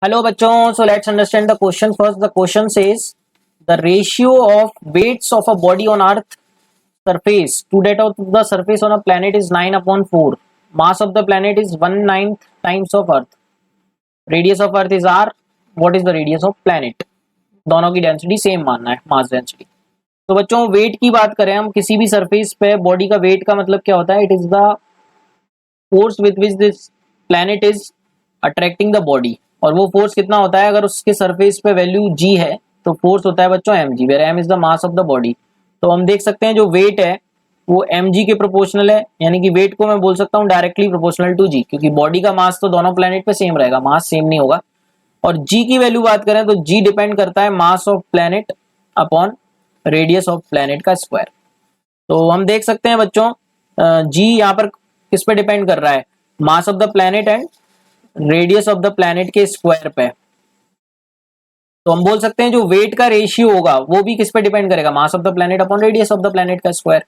Hello बच्चों, so let's understand the question first. The question says the ratio of weights of a body on Earth surface to that of the surface on a planet is 9/4. Mass of the planet is 1/9 times of Earth. Radius of Earth is r. What is the radius of planet? दोनों की density same मानना है, mass density. तो बच्चों wait की बात करें हम किसी भी सरफेस पे, बॉडी का वेट का मतलब क्या होता है? It is the force with which this planet is attracting the body. और वो फोर्स कितना होता है? अगर उसके सरफेस पे वैल्यू जी है तो फोर्स होता है बच्चों M G, where M is the mass of the body. तो हम देख सकते हैं जो वेट है वो एम जी के प्रोपोर्शनल है, यानी कि वेट को मैं बोल सकता हूँ डायरेक्टली प्रोपोर्शनल टू जी, क्योंकि बॉडी का मास तो दोनों प्लैनेट पे सेम रहेगा, मास सेम नहीं होगा। और जी की वैल्यू बात करें तो जी डिपेंड करता है मास of planet upon radius of planet का स्क्वायर। तो हम देख सकते हैं बच्चों जी यहाँ पर किस पे डिपेंड कर रहा है? मास of the planet and radius of the planet के स्क्वायर पे। तो हम बोल सकते हैं जो वेट का रेशियो होगा वो भी किस पे डिपेंड करेगा? मास of the planet upon radius of the planet का स्क्वायर।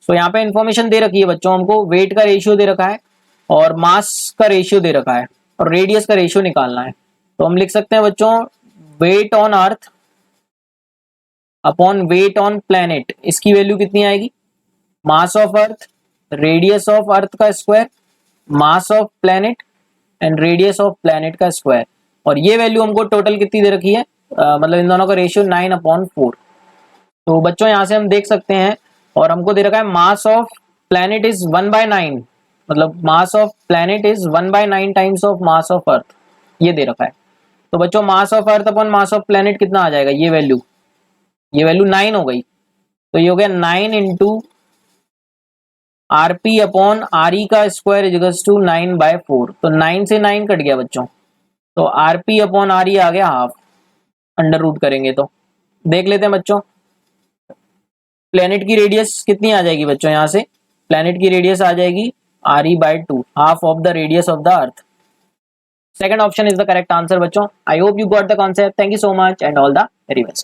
सो यहाँ पे इंफॉर्मेशन दे रखी है बच्चों, हमको वेट का रेशियो दे रखा है और मास का रेशियो दे रखा है और रेडियस का रेशियो निकालना है। तो हम लिख सकते हैं बच्चों weight on earth upon weight on planet, इसकी वैल्यू कितनी आएगी? Mass of earth, radius of earth का square, mass of planet and radius of planet का स्क्वायर। और ये वैल्यू हमको टोटल कितनी दे रखी है? मतलब इन दोनों का रेशियो 9/4। तो बच्चों यहाँ से हम देख सकते हैं, और हमको दे रखा है मास ऑफ प्लैनेट इज 1/9, मतलब मास of planet is 1/9 times of mass of अर्थ, ये दे रखा है। तो बच्चों मास of earth upon mass of planet कितना आ जाएगा? ये वैल्यू 9 हो गई, तो ये हो गया 9 into are P upon R ई का स्क्वायर इज टू 9/4। तो 9 से 9 कट गया बच्चों, तो R P upon R E आ गया हाफ, अंडर रूट करेंगे तो देख लेते हैं बच्चों प्लेनेट की रेडियस कितनी आ जाएगी बच्चों। यहाँ से प्लेनेट की रेडियस आ जाएगी RE/2, half of the radius of the earth. Second option is the correct answer बच्चों। I hope you got the concept. Thank you so much and all the very best.